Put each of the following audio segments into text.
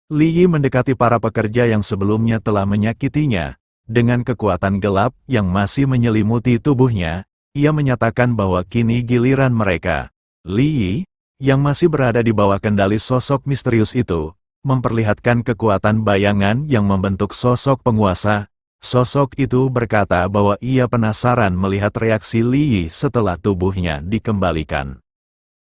Li Yi mendekati para pekerja yang sebelumnya telah menyakitinya. Dengan kekuatan gelap yang masih menyelimuti tubuhnya, ia menyatakan bahwa kini giliran mereka. Li Yi, yang masih berada di bawah kendali sosok misterius itu, memperlihatkan kekuatan bayangan yang membentuk sosok penguasa. Sosok itu berkata bahwa ia penasaran melihat reaksi Li Yi setelah tubuhnya dikembalikan.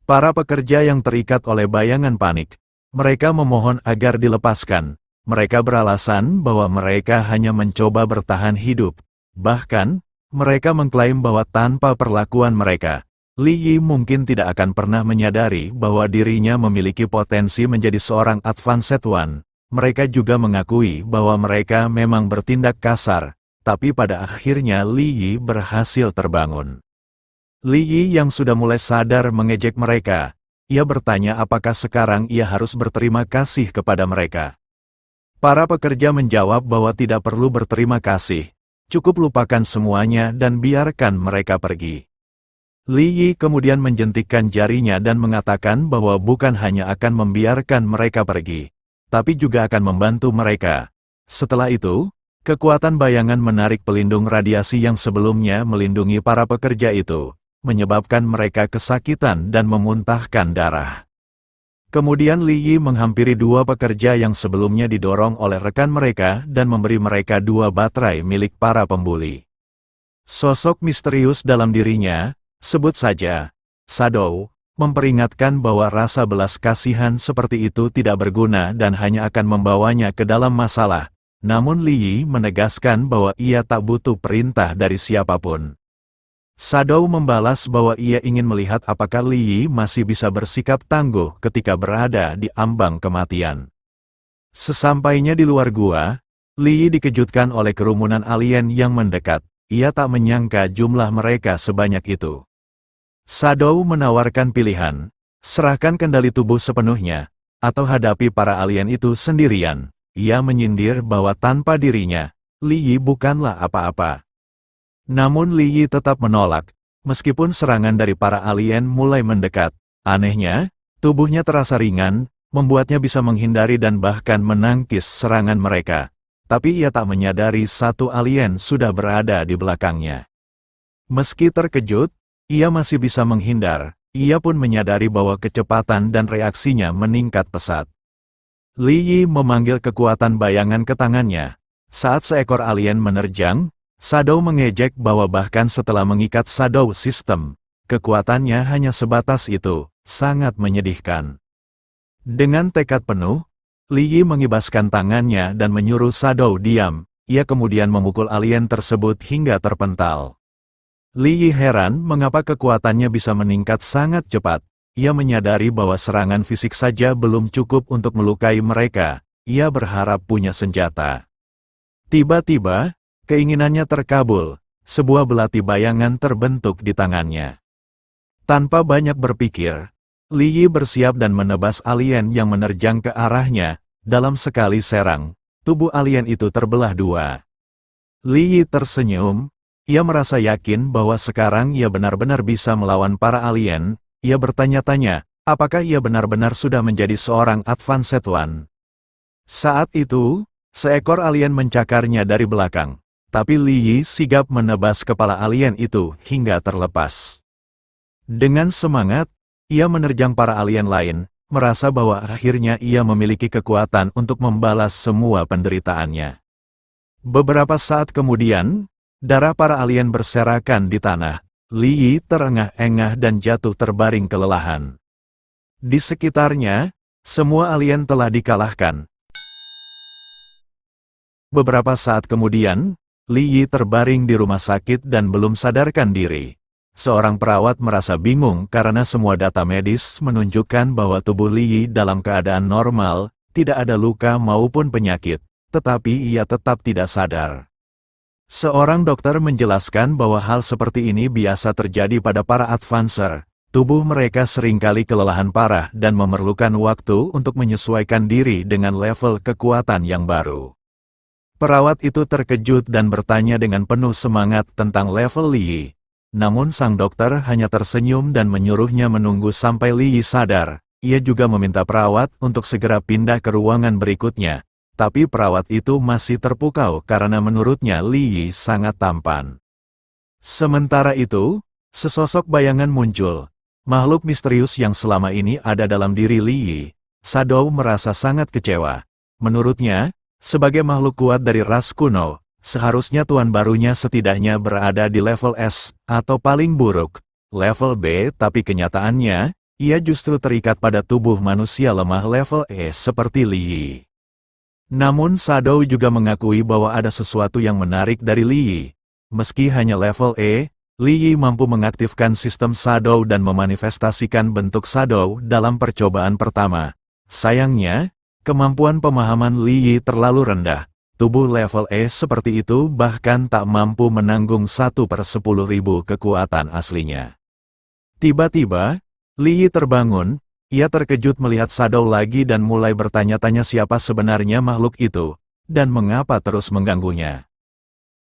Para pekerja yang terikat oleh bayangan panik. Mereka memohon agar dilepaskan. Mereka beralasan bahwa mereka hanya mencoba bertahan hidup. Bahkan, mereka mengklaim bahwa tanpa perlakuan mereka, Li Yi mungkin tidak akan pernah menyadari bahwa dirinya memiliki potensi menjadi seorang Advanced One. Mereka juga mengakui bahwa mereka memang bertindak kasar, tapi pada akhirnya Li Yi berhasil terbangun. Li Yi yang sudah mulai sadar mengejek mereka. Ia bertanya apakah sekarang ia harus berterima kasih kepada mereka. Para pekerja menjawab bahwa tidak perlu berterima kasih. Cukup lupakan semuanya dan biarkan mereka pergi. Li Yi kemudian menjentikkan jarinya dan mengatakan bahwa bukan hanya akan membiarkan mereka pergi, tapi juga akan membantu mereka. Setelah itu, kekuatan bayangan menarik pelindung radiasi yang sebelumnya melindungi para pekerja itu, menyebabkan mereka kesakitan dan memuntahkan darah. Kemudian Li Yi menghampiri dua pekerja yang sebelumnya didorong oleh rekan mereka dan memberi mereka dua baterai milik para pembuli. Sosok misterius dalam dirinya, sebut saja Shadow, memperingatkan bahwa rasa belas kasihan seperti itu tidak berguna dan hanya akan membawanya ke dalam masalah. Namun Li Yi menegaskan bahwa ia tak butuh perintah dari siapapun. Shadow membalas bahwa ia ingin melihat apakah Li Yi masih bisa bersikap tangguh ketika berada di ambang kematian. Sesampainya di luar gua, Li Yi dikejutkan oleh kerumunan alien yang mendekat. Ia tak menyangka jumlah mereka sebanyak itu. Shadow menawarkan pilihan, serahkan kendali tubuh sepenuhnya, atau hadapi para alien itu sendirian. Ia menyindir bahwa tanpa dirinya, Li Yi bukanlah apa-apa. Namun Li Yi tetap menolak, meskipun serangan dari para alien mulai mendekat. Anehnya, tubuhnya terasa ringan, membuatnya bisa menghindari dan bahkan menangkis serangan mereka. Tapi ia tak menyadari satu alien sudah berada di belakangnya. Meski terkejut, ia masih bisa menghindar. Ia pun menyadari bahwa kecepatan dan reaksinya meningkat pesat. Li Yi memanggil kekuatan bayangan ke tangannya. Saat seekor alien menerjang, Shadow mengejek bahwa bahkan setelah mengikat Shadow System, kekuatannya hanya sebatas itu, sangat menyedihkan. Dengan tekad penuh, Li Yi mengibaskan tangannya dan menyuruh Shadow diam. Ia kemudian memukul alien tersebut hingga terpental. Li Yi heran mengapa kekuatannya bisa meningkat sangat cepat. Ia menyadari bahwa serangan fisik saja belum cukup untuk melukai mereka. Ia berharap punya senjata. Tiba-tiba, keinginannya terkabul, sebuah belati bayangan terbentuk di tangannya. Tanpa banyak berpikir, Li Yi bersiap dan menebas alien yang menerjang ke arahnya. Dalam sekali serang, tubuh alien itu terbelah dua. Li Yi tersenyum, ia merasa yakin bahwa sekarang ia benar-benar bisa melawan para alien. Ia bertanya-tanya, apakah ia benar-benar sudah menjadi seorang Advanced One. Saat itu, seekor alien mencakarnya dari belakang. Tapi Li Yi sigap menebas kepala alien itu hingga terlepas. Dengan semangat, ia menerjang para alien lain, merasa bahwa akhirnya ia memiliki kekuatan untuk membalas semua penderitaannya. Beberapa saat kemudian, darah para alien berserakan di tanah. Li Yi terengah-engah dan jatuh terbaring kelelahan. Di sekitarnya, semua alien telah dikalahkan. Beberapa saat kemudian, Li Yi terbaring di rumah sakit dan belum sadarkan diri. Seorang perawat merasa bingung karena semua data medis menunjukkan bahwa tubuh Li Yi dalam keadaan normal, tidak ada luka maupun penyakit, tetapi ia tetap tidak sadar. Seorang dokter menjelaskan bahwa hal seperti ini biasa terjadi pada para advancer. Tubuh mereka seringkali kelelahan parah dan memerlukan waktu untuk menyesuaikan diri dengan level kekuatan yang baru. Perawat itu terkejut dan bertanya dengan penuh semangat tentang level Li Yi. Namun sang dokter hanya tersenyum dan menyuruhnya menunggu sampai Li Yi sadar. Ia juga meminta perawat untuk segera pindah ke ruangan berikutnya, tapi perawat itu masih terpukau karena menurutnya Li Yi sangat tampan. Sementara itu, sesosok bayangan muncul, makhluk misterius yang selama ini ada dalam diri Li Yi. Shadow merasa sangat kecewa. Menurutnya, sebagai makhluk kuat dari ras kuno, seharusnya tuan barunya setidaknya berada di level S, atau paling buruk, level B, tapi kenyataannya, ia justru terikat pada tubuh manusia lemah level E seperti Li Yi. Namun Shadow juga mengakui bahwa ada sesuatu yang menarik dari Li Yi. Meski hanya level E, Li Yi mampu mengaktifkan sistem Shadow dan memanifestasikan bentuk Shadow dalam percobaan pertama. Sayangnya, kemampuan pemahaman Li Yi terlalu rendah. Tubuh level E seperti itu bahkan tak mampu menanggung 1/10.000 kekuatan aslinya. Tiba-tiba, Li Yi terbangun, ia terkejut melihat Shadow lagi dan mulai bertanya-tanya siapa sebenarnya makhluk itu, dan mengapa terus mengganggunya.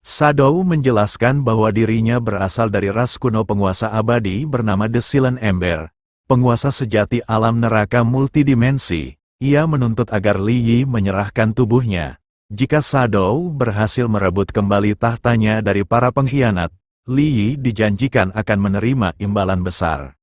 Shadow menjelaskan bahwa dirinya berasal dari ras kuno penguasa abadi bernama The Silent Ember, penguasa sejati alam neraka multidimensi. Ia menuntut agar Li Yi menyerahkan tubuhnya. Jika Shadow berhasil merebut kembali tahtanya dari para pengkhianat, Li Yi dijanjikan akan menerima imbalan besar.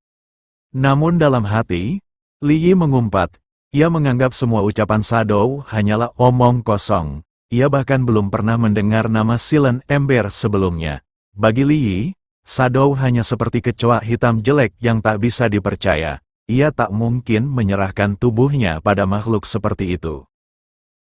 Namun dalam hati, Li Yi mengumpat, ia menganggap semua ucapan Shadow hanyalah omong kosong. Ia bahkan belum pernah mendengar nama Silent Ember sebelumnya. Bagi Li Yi, Shadow hanya seperti kecoa hitam jelek yang tak bisa dipercaya. Ia tak mungkin menyerahkan tubuhnya pada makhluk seperti itu.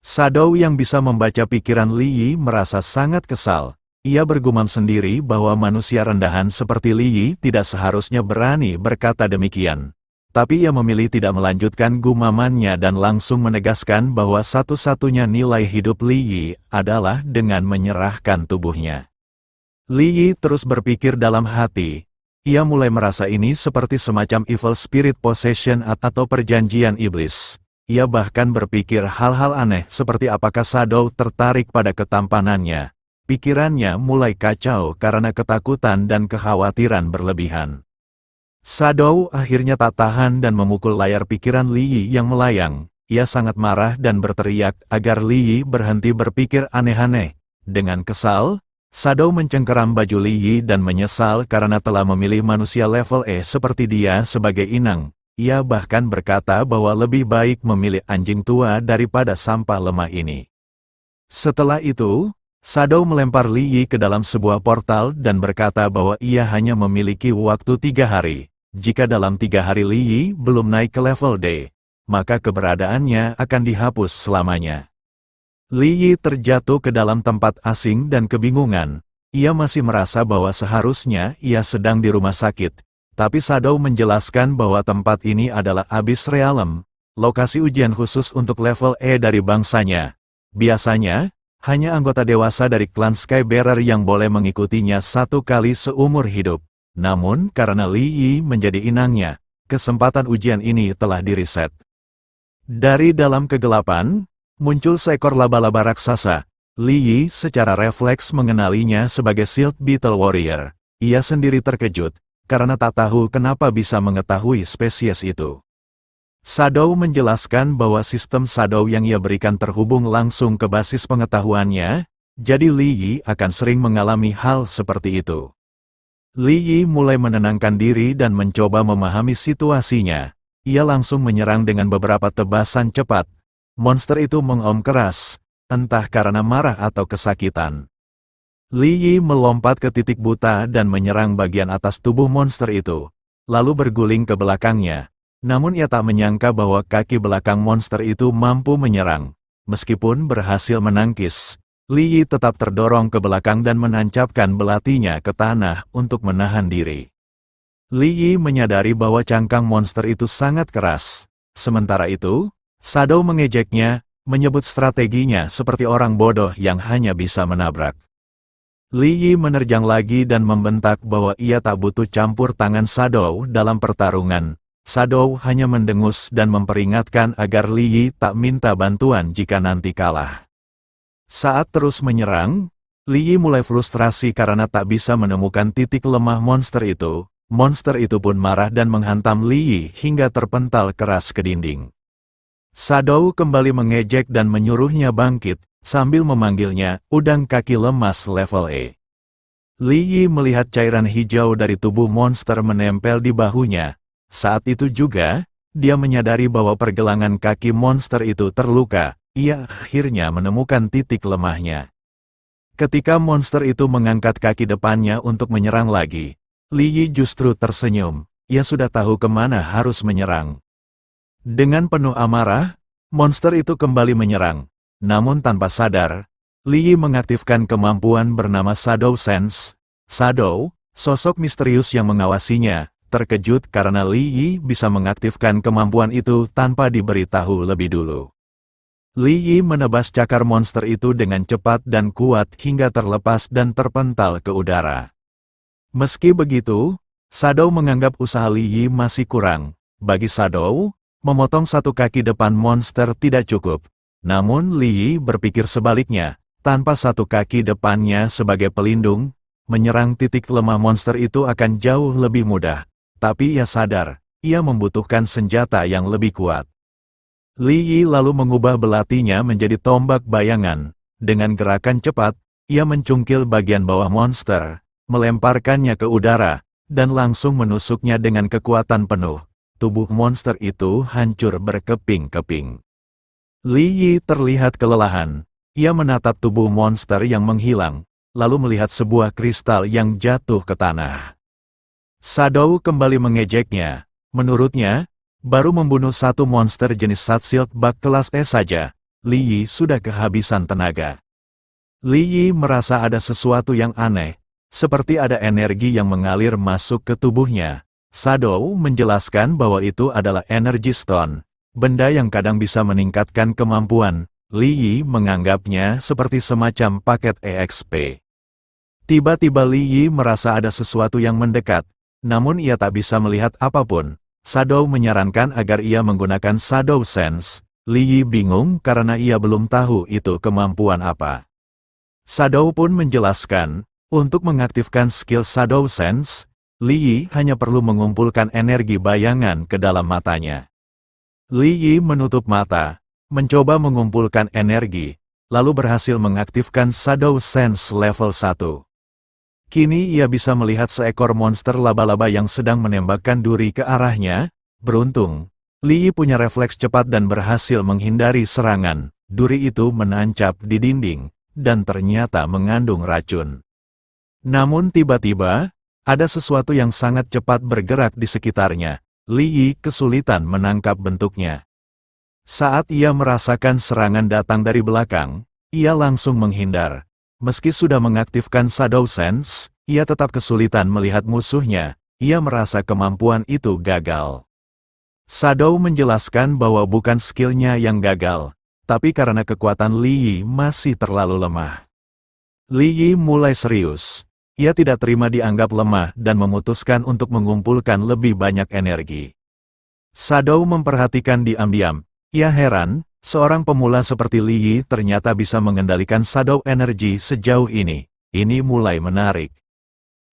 Shadow yang bisa membaca pikiran Li Yi merasa sangat kesal. Ia bergumam sendiri bahwa manusia rendahan seperti Li Yi tidak seharusnya berani berkata demikian. Tapi ia memilih tidak melanjutkan gumamannya dan langsung menegaskan bahwa satu-satunya nilai hidup Li Yi adalah dengan menyerahkan tubuhnya. Li Yi terus berpikir dalam hati. Ia mulai merasa ini seperti semacam evil spirit possession atau perjanjian iblis. Ia bahkan berpikir hal-hal aneh seperti apakah Shadow tertarik pada ketampanannya. Pikirannya mulai kacau karena ketakutan dan kekhawatiran berlebihan. Shadow akhirnya tak tahan dan memukul layar pikiran Li Yi yang melayang. Ia sangat marah dan berteriak agar Li Yi berhenti berpikir aneh-aneh. Dengan kesal, Shadow mencengkeram baju Li Yi dan menyesal karena telah memilih manusia level E seperti dia sebagai inang. Ia bahkan berkata bahwa lebih baik memilih anjing tua daripada sampah lemah ini. Setelah itu, Shadow melempar Li Yi ke dalam sebuah portal dan berkata bahwa ia hanya memiliki waktu 3 hari. Jika dalam 3 hari Li Yi belum naik ke level D, maka keberadaannya akan dihapus selamanya. Li Yi terjatuh ke dalam tempat asing dan kebingungan. Ia masih merasa bahwa seharusnya ia sedang di rumah sakit. Tapi Shadow menjelaskan bahwa tempat ini adalah Abyss Realm, lokasi ujian khusus untuk level E dari bangsanya. Biasanya, hanya anggota dewasa dari klan Skybearer yang boleh mengikutinya 1 kali seumur hidup. Namun, karena Li Yi menjadi inangnya, kesempatan ujian ini telah diriset. Dari dalam kegelapan, muncul seekor laba-laba raksasa. Li Yi secara refleks mengenalinya sebagai Shield Beetle Warrior. Ia sendiri terkejut, karena tak tahu kenapa bisa mengetahui spesies itu. Shadow menjelaskan bahwa sistem Shadow yang ia berikan terhubung langsung ke basis pengetahuannya, jadi Li Yi akan sering mengalami hal seperti itu. Li Yi mulai menenangkan diri dan mencoba memahami situasinya. Ia langsung menyerang dengan beberapa tebasan cepat. Monster itu mengom keras, entah karena marah atau kesakitan. Li Yi melompat ke titik buta dan menyerang bagian atas tubuh monster itu, lalu berguling ke belakangnya. Namun ia tak menyangka bahwa kaki belakang monster itu mampu menyerang. Meskipun berhasil menangkis, Li Yi tetap terdorong ke belakang dan menancapkan belatinya ke tanah untuk menahan diri. Li Yi menyadari bahwa cangkang monster itu sangat keras. Sementara itu, Shadow mengejeknya, menyebut strateginya seperti orang bodoh yang hanya bisa menabrak. Li Yi menerjang lagi dan membentak bahwa ia tak butuh campur tangan Shadow dalam pertarungan. Shadow hanya mendengus dan memperingatkan agar Li Yi tak minta bantuan jika nanti kalah. Saat terus menyerang, Li Yi mulai frustrasi karena tak bisa menemukan titik lemah monster itu. Monster itu pun marah dan menghantam Li Yi hingga terpental keras ke dinding. Shadow kembali mengejek dan menyuruhnya bangkit, sambil memanggilnya, udang kaki lemas level E. Li Yi melihat cairan hijau dari tubuh monster menempel di bahunya. Saat itu juga, dia menyadari bahwa pergelangan kaki monster itu terluka. Ia akhirnya menemukan titik lemahnya. Ketika monster itu mengangkat kaki depannya untuk menyerang lagi, Li Yi justru tersenyum. Ia sudah tahu kemana harus menyerang. Dengan penuh amarah, monster itu kembali menyerang. Namun tanpa sadar, Li Yi mengaktifkan kemampuan bernama Shadow Sense. Shadow, sosok misterius yang mengawasinya, terkejut karena Li Yi bisa mengaktifkan kemampuan itu tanpa diberitahu lebih dulu. Li Yi menebas cakar monster itu dengan cepat dan kuat hingga terlepas dan terpental ke udara. Meski begitu, Shadow menganggap usaha Li Yi masih kurang. Bagi Shadow, memotong satu kaki depan monster tidak cukup. Namun Li Yi berpikir sebaliknya, tanpa satu kaki depannya sebagai pelindung, menyerang titik lemah monster itu akan jauh lebih mudah. Tapi ia sadar, ia membutuhkan senjata yang lebih kuat. Li Yi lalu mengubah belatinya menjadi tombak bayangan. Dengan gerakan cepat, ia mencungkil bagian bawah monster, melemparkannya ke udara, dan langsung menusuknya dengan kekuatan penuh. Tubuh monster itu hancur berkeping-keping. Li Yi terlihat kelelahan. Ia menatap tubuh monster yang menghilang, lalu melihat sebuah kristal yang jatuh ke tanah. Shadow kembali mengejeknya. Menurutnya, baru membunuh satu monster jenis Satsilt bak kelas E saja, Li Yi sudah kehabisan tenaga. Li Yi merasa ada sesuatu yang aneh, seperti ada energi yang mengalir masuk ke tubuhnya. Shadow menjelaskan bahwa itu adalah Energy Stone, benda yang kadang bisa meningkatkan kemampuan. Li Yi menganggapnya seperti semacam paket EXP. Tiba-tiba Li Yi merasa ada sesuatu yang mendekat, namun ia tak bisa melihat apapun. Shadow menyarankan agar ia menggunakan Shadow Sense. Li Yi bingung karena ia belum tahu itu kemampuan apa. Shadow pun menjelaskan, untuk mengaktifkan skill Shadow Sense, Li Yi hanya perlu mengumpulkan energi bayangan ke dalam matanya. Li Yi menutup mata, mencoba mengumpulkan energi, lalu berhasil mengaktifkan Shadow Sense level 1. Kini ia bisa melihat seekor monster laba-laba yang sedang menembakkan duri ke arahnya. Beruntung, Li Yi punya refleks cepat dan berhasil menghindari serangan. Duri itu menancap di dinding, dan ternyata mengandung racun. Namun tiba-tiba, ada sesuatu yang sangat cepat bergerak di sekitarnya. Li Yi kesulitan menangkap bentuknya. Saat ia merasakan serangan datang dari belakang, ia langsung menghindar. Meski sudah mengaktifkan Shadow Sense, ia tetap kesulitan melihat musuhnya. Ia merasa kemampuan itu gagal. Shadow menjelaskan bahwa bukan skillnya yang gagal, tapi karena kekuatan Li Yi masih terlalu lemah. Li Yi mulai serius. Ia tidak terima dianggap lemah dan memutuskan untuk mengumpulkan lebih banyak energi. Shadow memperhatikan diam-diam. Ia heran, seorang pemula seperti Li Yi ternyata bisa mengendalikan Shadow Energy sejauh ini. Ini mulai menarik.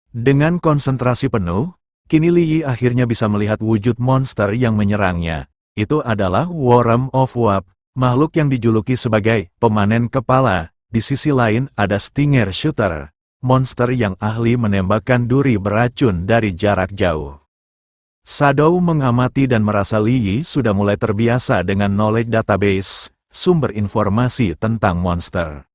Dengan konsentrasi penuh, kini Li Yi akhirnya bisa melihat wujud monster yang menyerangnya. Itu adalah Worm of Wap, makhluk yang dijuluki sebagai pemanen kepala. Di sisi lain ada Stinger Shooter, monster yang ahli menembakkan duri beracun dari jarak jauh. Shadow mengamati dan merasa Li Yi sudah mulai terbiasa dengan knowledge database, sumber informasi tentang monster.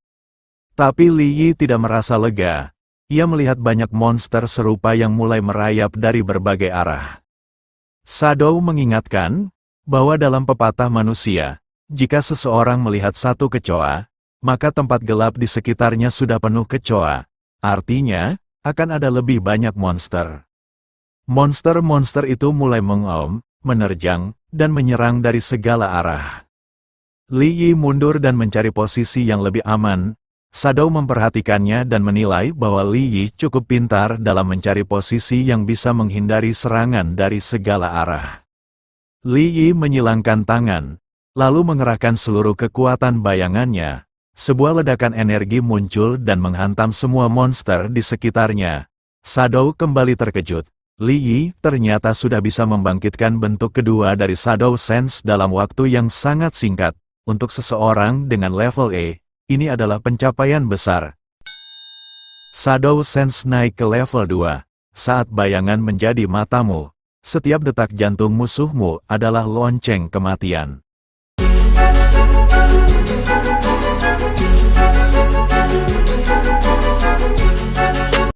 Tapi Li Yi tidak merasa lega. Ia melihat banyak monster serupa yang mulai merayap dari berbagai arah. Shadow mengingatkan bahwa dalam pepatah manusia, jika seseorang melihat satu kecoa, maka tempat gelap di sekitarnya sudah penuh kecoa. Artinya, akan ada lebih banyak monster. Monster-monster itu mulai mengaum, menerjang, dan menyerang dari segala arah. Li Yi mundur dan mencari posisi yang lebih aman. Shadow memperhatikannya dan menilai bahwa Li Yi cukup pintar dalam mencari posisi yang bisa menghindari serangan dari segala arah. Li Yi menyilangkan tangan, lalu mengerahkan seluruh kekuatan bayangannya. Sebuah ledakan energi muncul dan menghantam semua monster di sekitarnya. Shadow kembali terkejut. Li Yi ternyata sudah bisa membangkitkan bentuk kedua dari Shadow Sense dalam waktu yang sangat singkat. Untuk seseorang dengan level E, ini adalah pencapaian besar. Shadow Sense naik ke level 2. Saat bayangan menjadi matamu, setiap detak jantung musuhmu adalah lonceng kematian.